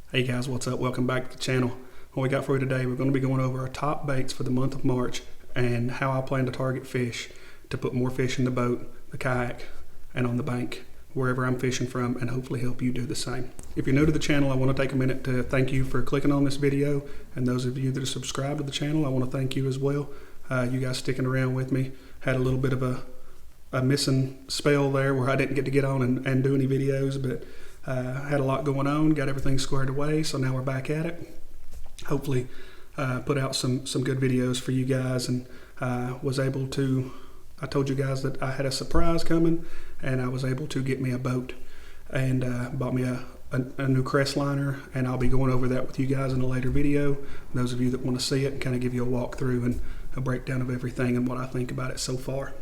Hey guys, what's up? Welcome back to the channel. What we got for you today, we're going to be going over our top baits for the month of March and how I plan to target fish to put more fish in the boat, the kayak, and on the bank, wherever I'm fishing from, and hopefully help you do the same. If you're new to the channel, I want to take a minute to thank you for clicking on this video, and those of you that are subscribed to the channel, I want to thank you as well. You guys sticking around with me. Had a little bit of a missing spell there where I didn't get to get on and do any videos, but had a lot going on, got everything squared away, so now we're back at it. Hopefully put out some good videos for you guys, and was able to, I told you guys that I had a surprise coming, and I was able to get me a boat and bought me a new crest liner, and I'll be going over that with you guys in a later video. Those of you that want to see it, and kind of give you a walkthrough and a breakdown of everything and what I think about it so far.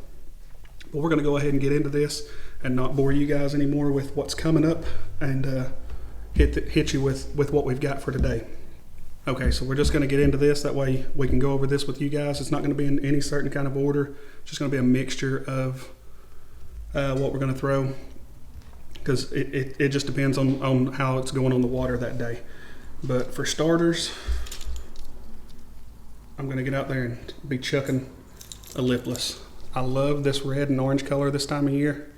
But we're going to go ahead and get into this and not bore you guys anymore with what's coming up, and hit you with what we've got for today. Okay, so we're just going to get into this. That way we can go over this with you guys. It's not going to be in any certain kind of order. It's just going to be a mixture of what we're going to throw, because it just depends on how it's going on the water that day. But for starters, I'm going to get out there and be chucking a lipless. I love this red and orange color this time of year.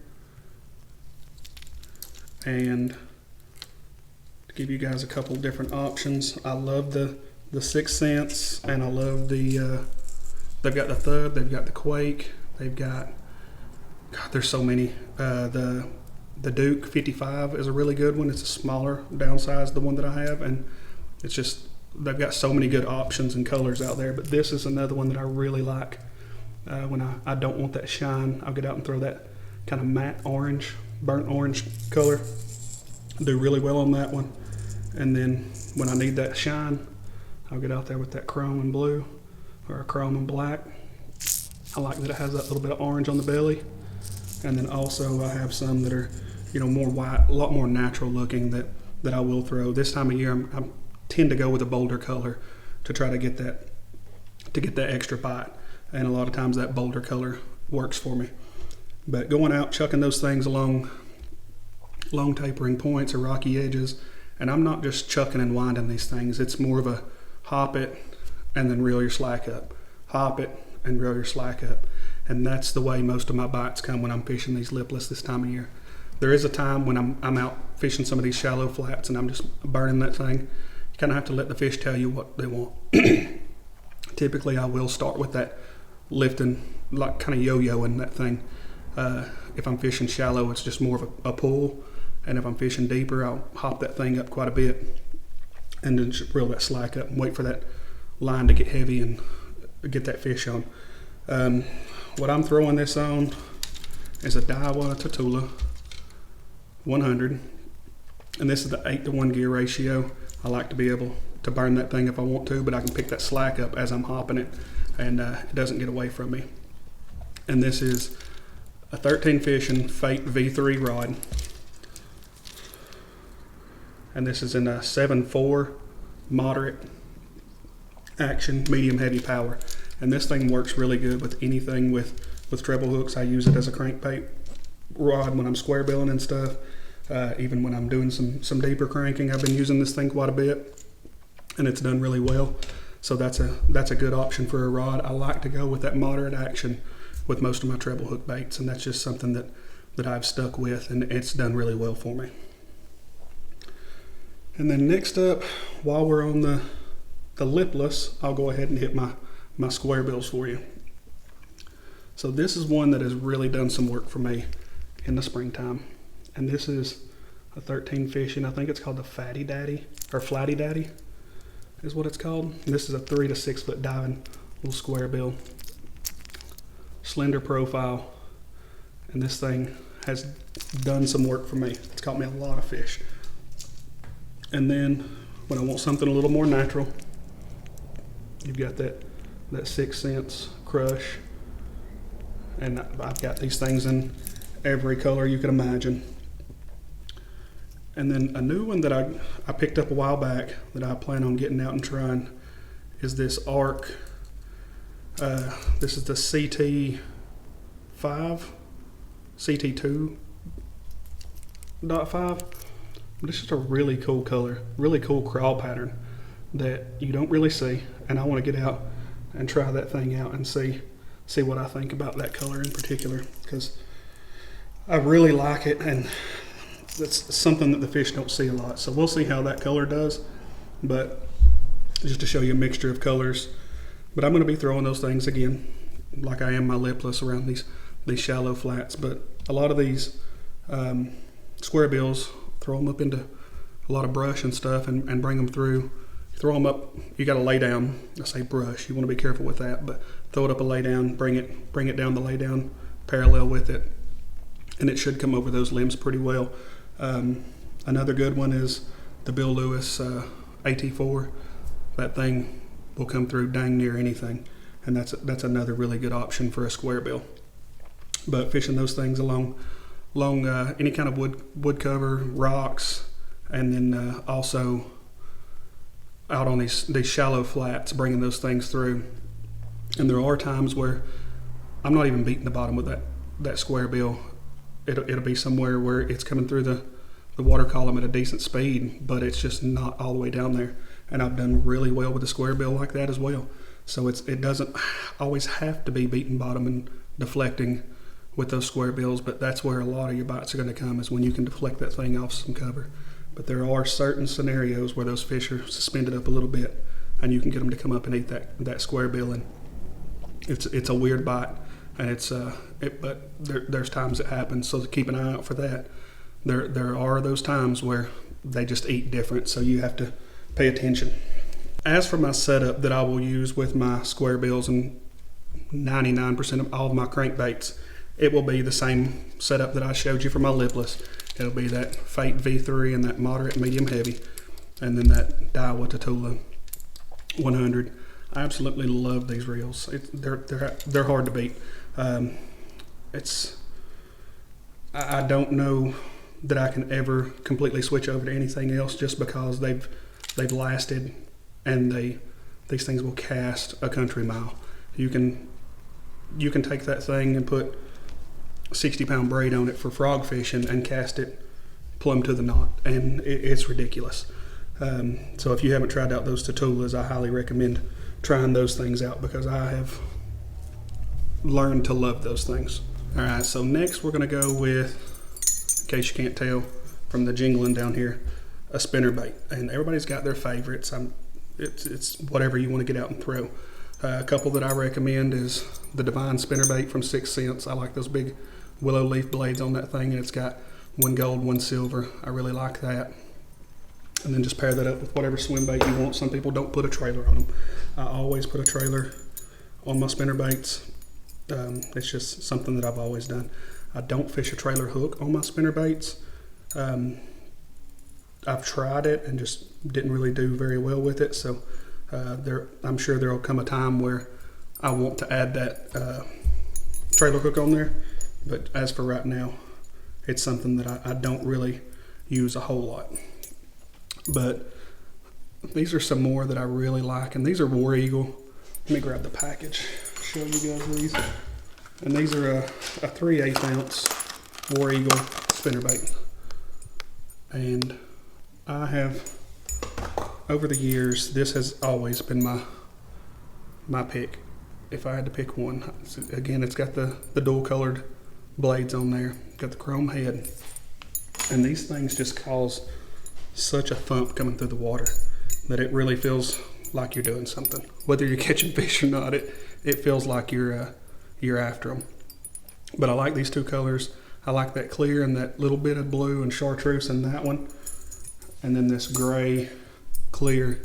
And to give you guys a couple different options, I love the 6 cents, and I love the they've got the Thud, they've got the Quake, they've got, God, there's so many. The Duke 55 is a really good one. It's a smaller, downsized, the one that I have, and it's just, they've got so many good options and colors out there. But this is another one that I really like. When I don't want that shine, I'll get out and throw that kind of matte orange, burnt orange color. Do really well on that one. And then when I need that shine, I'll get out there with that chrome and blue, or a chrome and black. I like that it has that little bit of orange on the belly. And then also I have some that are, you know, more white, a lot more natural looking, that I will throw. This time of year, I tend to go with a bolder color to try to get that extra bite. And a lot of times that bolder color works for me. But going out, chucking those things along long tapering points or rocky edges, and I'm not just chucking and winding these things. It's more of a hop it and then reel your slack up. Hop it and reel your slack up. And that's the way most of my bites come when I'm fishing these lipless this time of year. There is a time when I'm out fishing some of these shallow flats and I'm just burning that thing. You kind of have to let the fish tell you what they want. Typically I will start with that lifting, like kind of yo-yoing that thing. If I'm fishing shallow, it's just more of a pull, and if I'm fishing deeper, I'll hop that thing up quite a bit and then just reel that slack up and wait for that line to get heavy and get that fish on. What I'm throwing this on is a Daiwa Tatula 100, and this is the 8-to-1 gear ratio. I like to be able to burn that thing if I want to, but I can pick that slack up as I'm hopping it, and it doesn't get away from me. And this is a 13 fishing Fate V3 rod, and this is in a 7.4 moderate action, medium heavy power. And this thing works really good with anything with treble hooks. I use it as a crankbait rod when I'm square billing and stuff. Even when I'm doing some deeper cranking, I've been using this thing quite a bit, and it's done really well. So that's a good option for a rod. I like to go with that moderate action with most of my treble hook baits, and that's just something that I've stuck with, and it's done really well for me. And then next up, while we're on the lipless, I'll go ahead and hit my square bills for you. So this is one that has really done some work for me in the springtime, and this is a 13 fishing. I think it's called the Fatty Daddy, or Flatty Daddy is what it's called. And this is a 3 to 6 foot diving little square bill, slender profile, and this thing has done some work for me. It's caught me a lot of fish. And then when I want something a little more natural, you've got that 6 cents crush, and I've got these things in every color you can imagine. And then a new one that I picked up a while back that I plan on getting out and trying is this Arc. This is the CT5, CT2.5. But it's just a really cool color, really cool crawl pattern that you don't really see. And I want to get out and try that thing out and see what I think about that color in particular, because I really like it, and that's something that the fish don't see a lot. So we'll see how that color does, but just to show you a mixture of colors. But I'm going to be throwing those things again, like I am my lipless, around these shallow flats. But a lot of these square bills, throw them up into a lot of brush and stuff, and bring them through. Throw them up, you got to lay down. I say brush, you want to be careful with that, but throw it up a lay down, bring it down the lay down parallel with it, and it should come over those limbs pretty well. Another good one is the Bill Lewis AT4. That thing will come through dang near anything, and that's another really good option for a square bill. But fishing those things along any kind of wood cover, rocks, and then also out on these shallow flats, bringing those things through. And there are times where I'm not even beating the bottom with that square bill. It'll be somewhere where it's coming through the water column at a decent speed, but it's just not all the way down there. And I've done really well with the square bill like that as well. So it doesn't always have to be beating bottom and deflecting with those square bills, but that's where a lot of your bites are going to come, is when you can deflect that thing off some cover. But there are certain scenarios where those fish are suspended up a little bit, and you can get them to come up and eat that square bill. And it's a weird bite, and but there's times it happens. So keep an eye out for that. There are those times where they just eat different, so you have to pay attention. As for my setup that I will use with my square bills and 99% of all of my crankbaits, it will be the same setup that I showed you for my lipless. It'll be that Fate V3 and that moderate, medium, heavy, and then that Daiwa Tatula 100. I absolutely love these reels. They're hard to beat. I don't know that I can ever completely switch over to anything else, just because they've lasted, and these things will cast a country mile. You can take that thing and put 60-pound braid on it for frog fishing and cast it plumb to the knot, and it's ridiculous. So if you haven't tried out those Tatulas, I highly recommend trying those things out, because I have learned to love those things. All right, so next we're going to go with, in case you can't tell from the jingling down here, a spinnerbait. And everybody's got their favorites. It's whatever you want to get out and throw. A couple that I recommend is the Divine Spinnerbait from 6 Cents. I like those big willow leaf blades on that thing, and it's got one gold, one silver. I really like that. And then just pair that up with whatever swim bait you want. Some people don't put a trailer on them. I always put a trailer on my spinnerbaits. It's just something that I've always done. I don't fish a trailer hook on my spinnerbaits. I've tried it and just didn't really do very well with it. So I'm sure there will come a time where I want to add that trailer hook on there. But as for right now, it's something that I don't really use a whole lot. But these are some more that I really like, and these are War Eagle. Let me grab the package, show you guys these. And these are a 3/8 ounce War Eagle spinnerbait. And I have, over the years, this has always been my pick. If I had to pick one, again, it's got the dual colored blades on there, got the chrome head, and these things just cause such a thump coming through the water that it really feels like you're doing something. Whether you're catching fish or not, it feels like you're after them. But I like these two colors. I like that clear and that little bit of blue and chartreuse in that one, and then this gray, clear,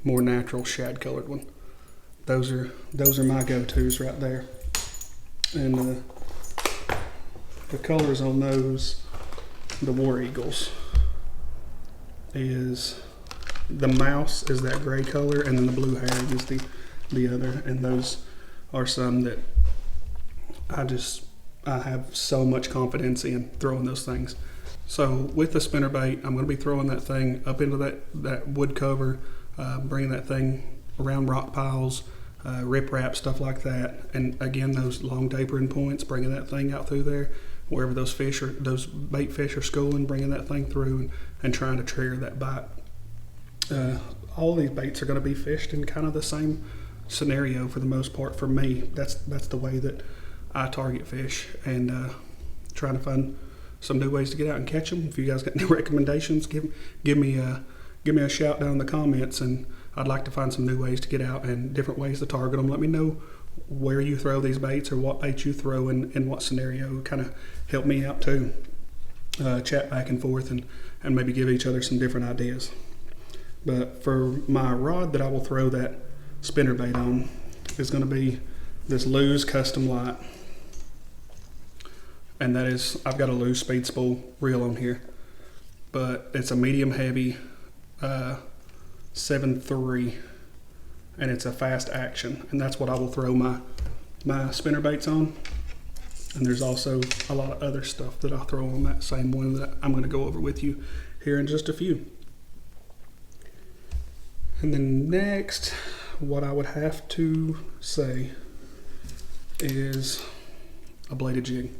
more natural shad colored one. Those are my go-tos right there. And the colors on those, the War Eagles, is the mouse is that gray color, and then the blue herring is the other. And those are some that I have so much confidence in throwing those things. So with the spinnerbait, I'm going to be throwing that thing up into that wood cover, bringing that thing around rock piles, rip wrap, stuff like that. And again, those long tapering points, bringing that thing out through there wherever those bait fish are schooling, bringing that thing through and trying to trigger that bite. All these baits are going to be fished in kind of the same scenario for the most part. For me, that's the way that I target fish, and trying to find some new ways to get out and catch them. If you guys got any recommendations, give me a shout down in the comments, and I'd like to find some new ways to get out and different ways to target them. Let me know where you throw these baits or what baits you throw in what scenario. Kind of help me out too. Chat back and forth and maybe give each other some different ideas. But for my rod that I will throw that spinnerbait on is going to be this Lew's Custom Light. And that is, I've got a Lew's Speed Spool reel on here, but it's a medium heavy 7.3, and it's a fast action, and that's what I will throw my spinnerbaits on. And there's also a lot of other stuff that I'll throw on that same one that I'm going to go over with you here in just a few. And then next, what I would have to say is a bladed jig.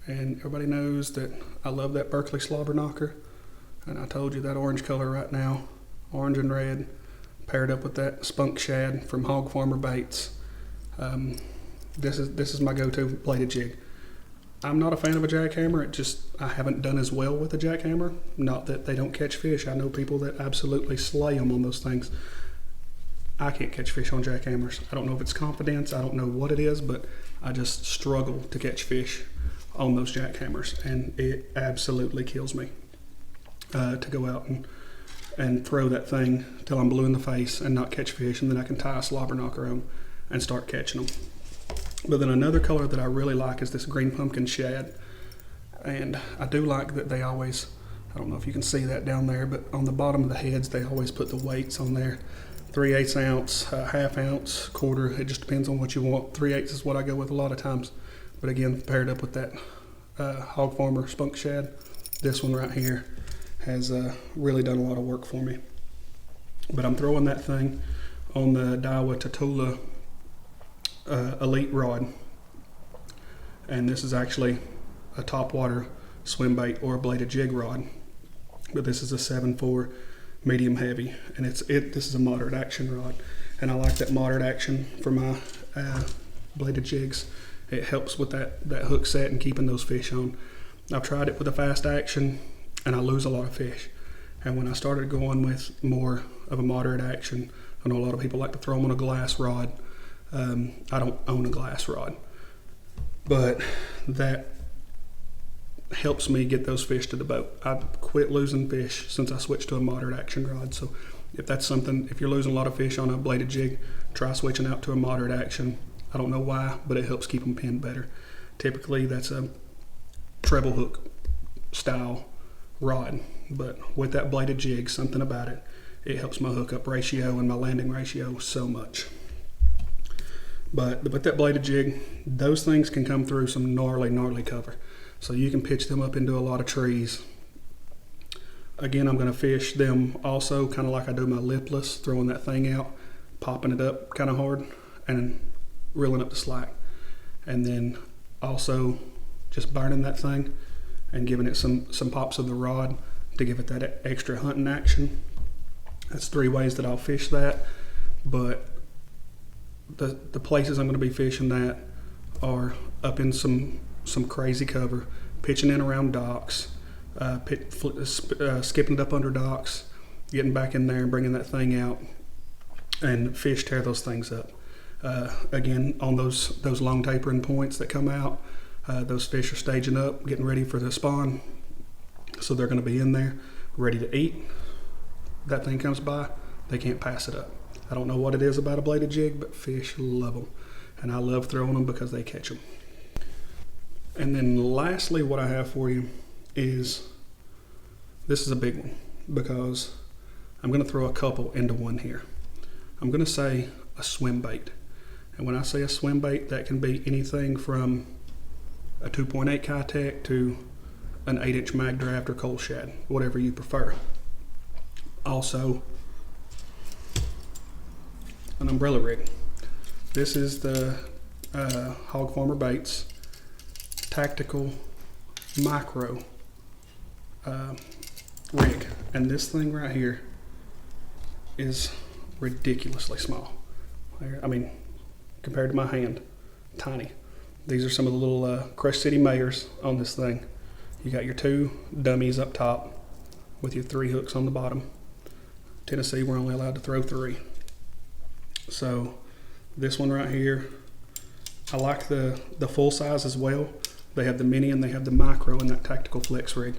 And everybody knows that I love that Berkeley slobber knocker, and I told you that orange color right now, orange and red, paired up with that spunk shad from Hog Farmer Baits. This is my go-to bladed jig. I'm not a fan of a jackhammer. I haven't done as well with a jackhammer. Not that they don't catch fish. I know people that absolutely slay them on those things. I can't catch fish on jackhammers. I don't know if it's confidence. I don't know what it is, but I just struggle to catch fish on those jackhammers, and it absolutely kills me to go out and throw that thing till I'm blue in the face and not catch fish, and then I can tie a slobber knocker on and start catching them. But then another color that I really like is this green pumpkin shad, and I do like that they always, I don't know if you can see that down there, but on the bottom of the heads they always put the weights on there. 3/8 ounce, half ounce, quarter, it just depends on what you want. 3/8 is what I go with a lot of times. But again, paired up with that Hog Farmer spunk shad, this one right here has really done a lot of work for me. But I'm throwing that thing on the Daiwa Tatula Elite rod, and this is actually a topwater Swimbait or a bladed jig rod, but this is a 7.4 medium heavy, and this is a moderate action rod, and I like that moderate action for my bladed jigs. It helps with that hook set and keeping those fish on. I've tried it with a fast action, and I lose a lot of fish. And when I started going with more of a moderate action, I know a lot of people like to throw them on a glass rod. I don't own a glass rod, but that helps me get those fish to the boat. I've quit losing fish since I switched to a moderate action rod. So if that's something, if you're losing a lot of fish on a bladed jig, try switching out to a moderate action. I don't know why, but it helps keep them pinned better. Typically that's a treble hook style rod, but with that bladed jig, something about it, it helps my hookup ratio and my landing ratio so much. But with that bladed jig, those things can come through some gnarly cover. So you can pitch them up into a lot of trees. Again, I'm gonna fish them also kind of like I do my lipless, throwing that thing out, popping it up kind of hard, and reeling up the slack, and then also just burning that thing and giving it some pops of the rod to give it that extra hunting action. That's 3 ways that I'll fish that, but the places I'm going to be fishing that are up in some crazy cover, pitching in around docks, skipping it up under docks, getting back in there and bringing that thing out, and fish tear those things up. Again, on those long tapering points that come out, those fish are staging up, getting ready for the spawn, so they're going to be in there ready to eat. That thing comes by, they can't pass it up. I don't know what it is about a bladed jig, but fish love them, and I love throwing them because they catch them. And then lastly, what I have for you is, this is a big one because I'm going to throw a couple into one here. I'm going to say a Swimbait. And when I say a Swimbait, that can be anything from a 2.8 Kayak to an 8-inch mag draft or cold shad, whatever you prefer. Also, an umbrella rig. This is the Hog Farmer Baits tactical micro rig, and this thing right here is ridiculously small. I mean, compared to my hand, tiny. These are some of the little Crush City Mayors on this thing. You got your 2 dummies up top with your 3 hooks on the bottom. Tennessee, we're only allowed to throw 3. So this one right here, I like the full size as well. They have the mini and they have the micro in that tactical flex rig.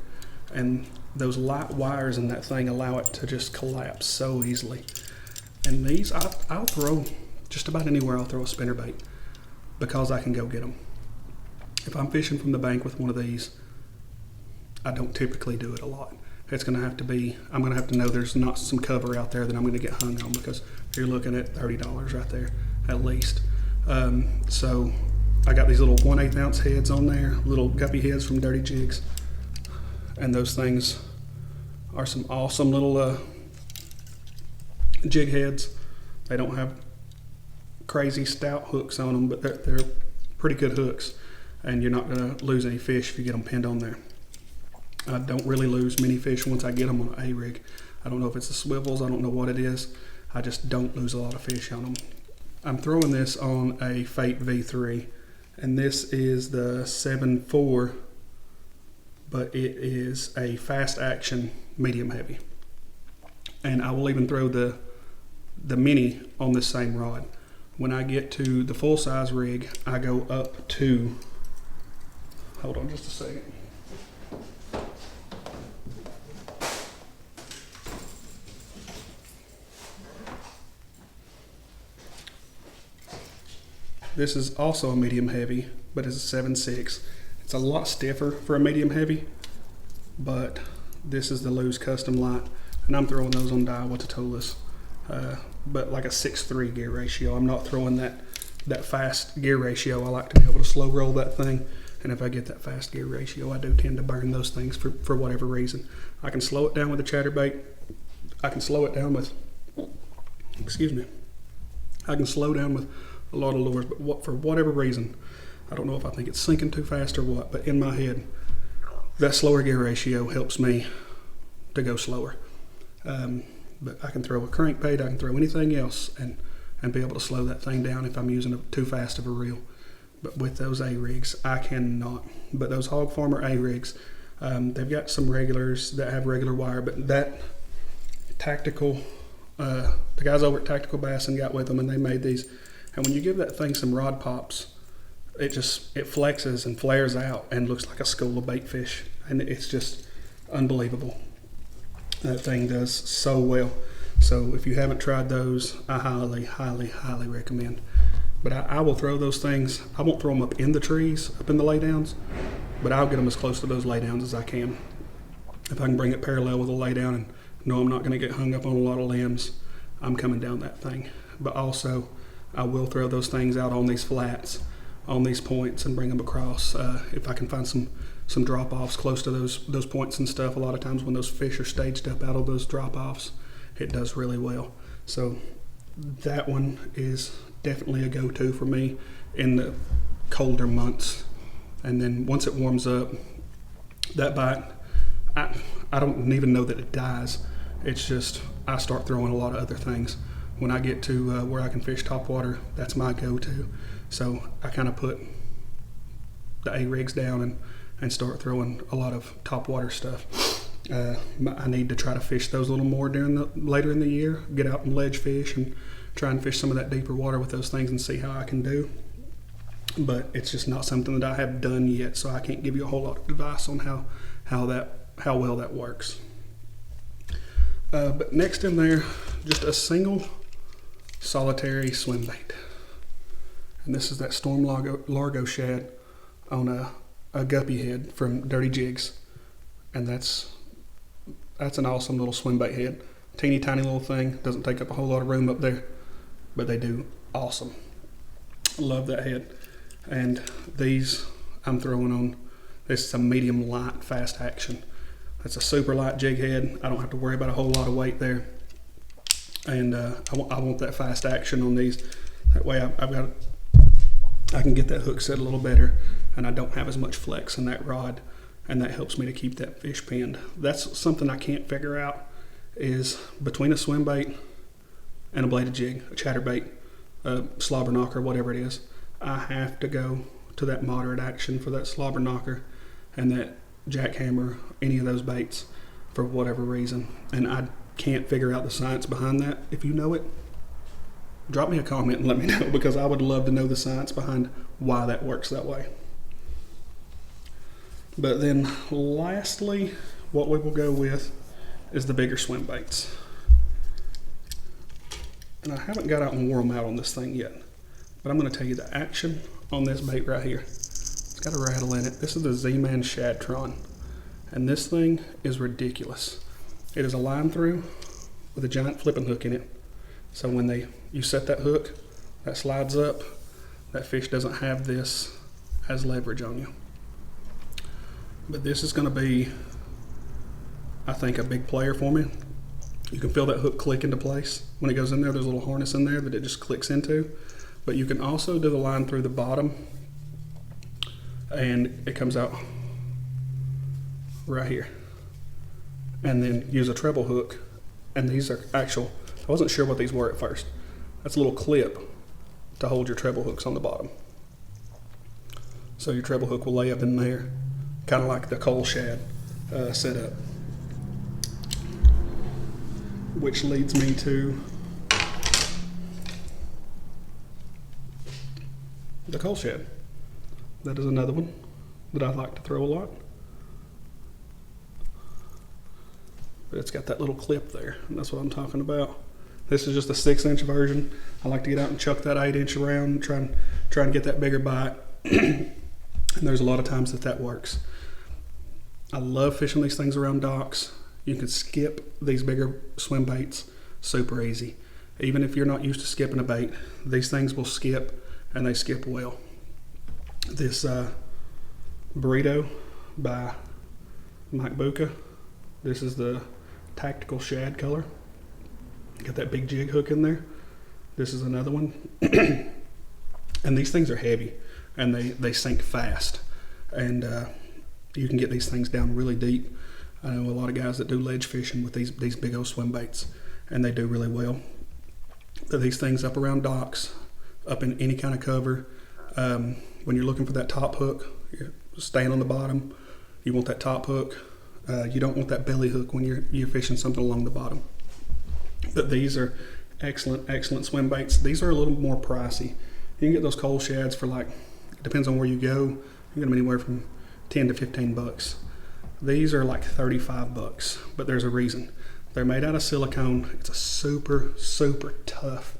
And those light wires in that thing allow it to just collapse so easily. And these, I'll throw just about anywhere. I'll throw a spinnerbait because I can go get them. If I'm fishing from the bank with one of these, I don't typically do it a lot. It's going to have to be, I'm going to have to know there's not some cover out there that I'm going to get hung on, because you're looking at $30 right there at least. So I got these little 1/8 ounce heads on there, little guppy heads from Dirty Jigs. And those things are some awesome little jig heads. They don't have crazy stout hooks on them, but they're pretty good hooks, and you're not going to lose any fish if you get them pinned on there. I don't really lose many fish once I get them on an A-rig. I don't know if it's the swivels, I don't know what it is. I just don't lose a lot of fish on them. I'm throwing this on a Fate V3, and this is the 7.4, but it is a fast action medium heavy. And I will even throw the mini on this same rod. When I get to the full size rig, I go up to, hold on just a second. This is also a medium heavy, but it's a 7.6. It's a lot stiffer for a medium heavy, but this is the Lew's Custom Light, and I'm throwing those on Daiwa Tatulas, but like a 6:3 gear ratio. I'm not throwing that fast gear ratio. I like to be able to slow roll that thing, and if I get that fast gear ratio, I do tend to burn those things for whatever reason. I can slow it down with a chatterbait. I can slow it down with, excuse me, I can slow down with a lot of lures, but for whatever reason, I don't know if I think it's sinking too fast or what, but in my head, that slower gear ratio helps me to go slower. But I can throw a crankbait, I can throw anything else and be able to slow that thing down if I'm using too fast of a reel. But with those A-rigs, I cannot. But those Hog Farmer A-rigs, they've got some regulars that have regular wire, but that tactical, the guys over at Tactical Bassin got with them and they made these. And when you give that thing some rod pops, it flexes and flares out and looks like a school of baitfish, and it's just unbelievable. That thing does so well. So if you haven't tried those, I highly, highly, highly recommend. But I will throw those things. I won't throw them up in the trees, up in the laydowns, but I'll get them as close to those laydowns as I can. If I can bring it parallel with a laydown and know I'm not going to get hung up on a lot of limbs, I'm coming down that thing. But also, I will throw those things out on these flats, on these points, and bring them across. If I can find some drop-offs close to those points and stuff, a lot of times when those fish are staged up out of those drop-offs, it does really well. So that one is definitely a go-to for me in the colder months. And then once it warms up, that bite, I don't even know that it dies. It's just I start throwing a lot of other things. When I get to where I can fish topwater, that's my go-to. So I kind of put the A-rigs down and start throwing a lot of topwater stuff. I need to try to fish those a little more later in the year, get out and ledge fish and try and fish some of that deeper water with those things and see how I can do. But it's just not something that I have done yet, so I can't give you a whole lot of advice on how well that works. But next in there, just a single solitary swim bait, and this is that Storm Largo shad on a guppy head from Dirty Jigs, and that's an awesome little swim bait head. Teeny tiny little thing, doesn't take up a whole lot of room up there, but they do awesome. Love that head. And these I'm throwing on, this is a medium light fast action. That's a super light jig head. I don't have to worry about a whole lot of weight there. And I want that fast action on these. That way I've I can get that hook set a little better, and I don't have as much flex in that rod, and that helps me to keep that fish pinned. That's something I can't figure out, is between a swim bait and a bladed jig, a chatterbait, a slobber knocker, whatever it is, I have to go to that moderate action for that slobber knocker and that jackhammer, any of those baits, for whatever reason. And I can't figure out the science behind that. If you know it, drop me a comment and let me know, because I would love to know the science behind why that works that way. But then lastly, what we will go with is the bigger swim baits. And I haven't got out and wore them out on this thing yet, but I'm going to tell you the action on this bait right here. It's got a rattle in it. This is the Z-Man Shadtron, and this thing is ridiculous. It is a line through with a giant flipping hook in it. So when you set that hook, that slides up, that fish doesn't have this as leverage on you. But this is going to be, I think, a big player for me. You can feel that hook click into place. When it goes in there, there's a little harness in there that it just clicks into. But you can also do the line through the bottom, and it comes out right here. And then use a treble hook. And these are actual, I wasn't sure what these were at first. That's a little clip to hold your treble hooks on the bottom. So your treble hook will lay up in there, kind of like the coal shad setup. Which leads me to the coal shad. That is another one that I like to throw a lot. But it's got that little clip there, and that's what I'm talking about. This is just a 6-inch version. I like to get out and chuck that 8-inch around, try and get that bigger bite. And there's a lot of times that works. I love fishing these things around docks. You can skip these bigger swim baits super easy. Even if you're not used to skipping a bait, these things will skip, and they skip well. This Burrito by Mike Buca. This is the tactical shad color. Got that big jig hook in there. This is another one. And these things are heavy, and they sink fast. And you can get these things down really deep. I know a lot of guys that do ledge fishing with these big old swim baits, and they do really well. But these things up around docks, up in any kind of cover, when you're looking for that top hook, you're staying on the bottom, you want that top hook. You don't want that belly hook when you're fishing something along the bottom. But these are excellent swim baits. These are a little more pricey. You can get those coal shads for, like, depends on where you go, you get them anywhere from 10 to 15 bucks. These are like 35 bucks, but there's a reason. They're made out of silicone. It's a super tough.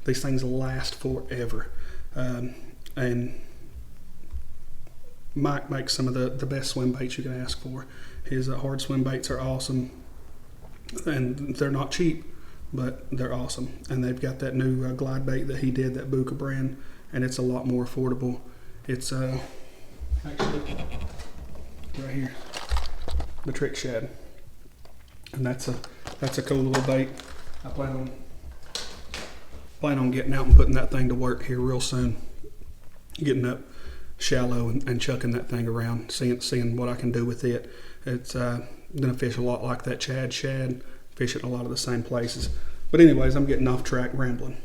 These things last forever. And Mike makes some of the best swim baits you can ask for. His hard swim baits are awesome, and they're not cheap, but they're awesome. And they've got that new glide bait that he did, that Buca brand, and it's a lot more affordable. It's actually right here, the trick shad, and that's a cool little bait. I plan on getting out and putting that thing to work here real soon, getting up shallow and chucking that thing around, seeing what I can do with it. It's gonna fish a lot like that Chad shad, fish it in a lot of the same places. But anyways, I'm getting off track rambling.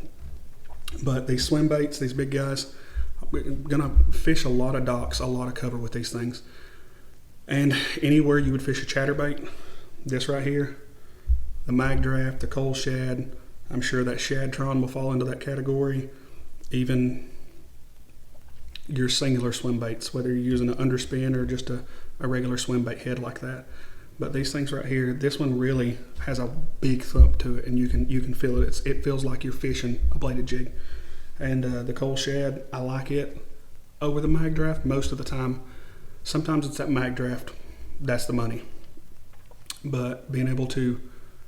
But these swim baits, these big guys, we're gonna fish a lot of docks, a lot of cover with these things. And anywhere you would fish a chatterbait, this right here, the mag draft, the coal shad, I'm sure that Shadtron will fall into that category. Even your singular swim baits, whether you're using an underspin or just a regular swim bait head like that. But these things right here, this one really has a big thump to it, and you can feel it. It feels like you're fishing a bladed jig. And the coal shad, I like it over the mag draft most of the time. Sometimes it's that mag draft, that's the money. But being able to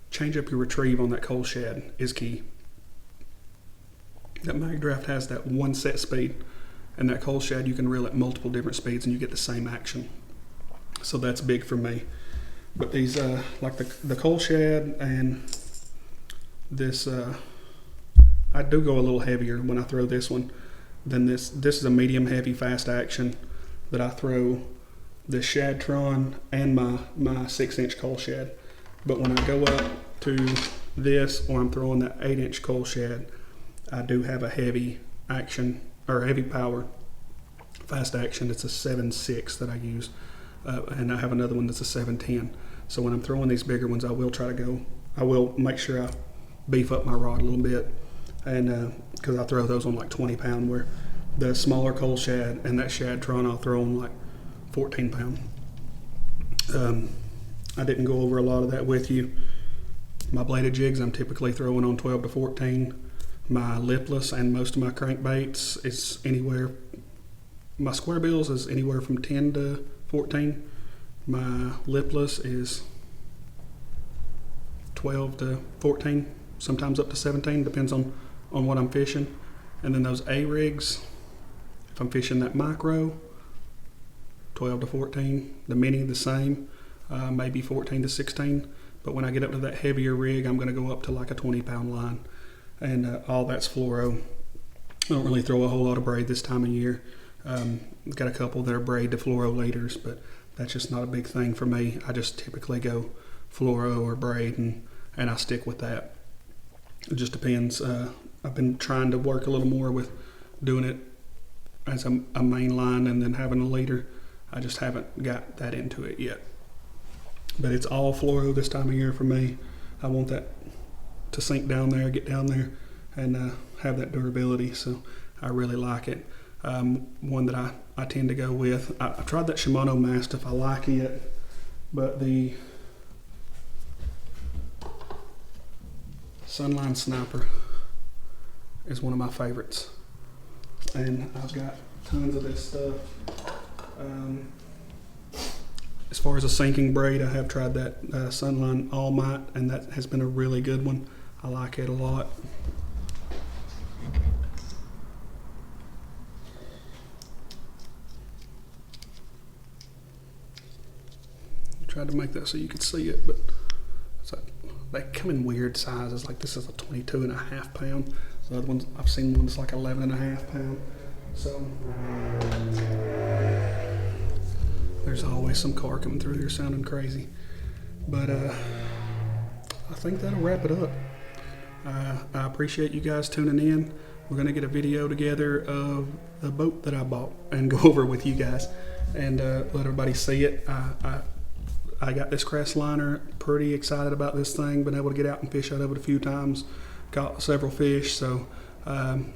change up your retrieve on that coal shad is key. That mag draft has that one set speed, and that coal shad you can reel at multiple different speeds and you get the same action. So that's big for me. But these, like the coal shad and this, I do go a little heavier when I throw this one. Then this is a medium heavy fast action that I throw the Shadtron and my 6-inch coal shad. But when I go up to this, or I'm throwing that 8-inch coal shad, I do have a heavy action, or heavy power fast action. It's a 7.6 that I use, and I have another one that's a 7.10. So when I'm throwing these bigger ones, I will make sure I beef up my rod a little bit, and because I throw those on like 20 pound, where the smaller coal shad and that Shadtron I'll throw on like 14 pound. I didn't go over a lot of that with you. My Bladed Jigs I'm typically throwing on 12 to 14. My Lipless and most of my crankbaits is anywhere, my Squarebills is anywhere from 10 to 14. My Lipless is 12 to 14, sometimes up to 17, depends on what I'm fishing. And then those A-rigs, if I'm fishing that micro, 12 to 14. The mini the same, maybe 14 to 16. But when I get up to that heavier rig, I'm going to go up to like a 20 pound line. And all that's fluoro. I don't really throw a whole lot of braid this time of year. Got a couple that are braid to fluoro leaders, but that's just not a big thing for me. I just typically go fluoro or braid, and I stick with that. It just depends. I've been trying to work a little more with doing it as a main line and then having a leader. I just haven't got that into it yet. But it's all fluoro this time of year for me. I want that to sink down there, get down there, and have that durability, so I really like it. One that I tend to go with, I've tried that Shimano Mastiff, I like it, but the Sunline Sniper is one of my favorites, and I've got tons of this stuff. As far as a sinking braid, I have tried that Sunline All Might, and that has been a really good one. I like it a lot. I tried to make that so you could see it, but it's like, they come in weird sizes. Like this is a 22.5 pound. The other ones, I've seen ones like 11.5 pound. So there's always some car coming through here sounding crazy. But I think that'll wrap it up. I appreciate you guys tuning in. We're going to get a video together of the boat that I bought and go over with you guys and let everybody see it. I got this crest liner, pretty excited about this thing. Been able to get out and fish out of it a few times. Caught several fish, so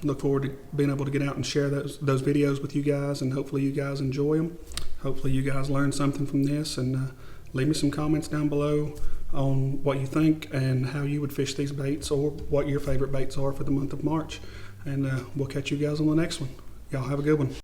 look forward to being able to get out and share those videos with you guys, and hopefully you guys enjoy them. Hopefully you guys learn something from this, and leave me some comments down below on what you think and how you would fish these baits, or what your favorite baits are for the month of March. And we'll catch you guys on the next one. Y'all have a good one.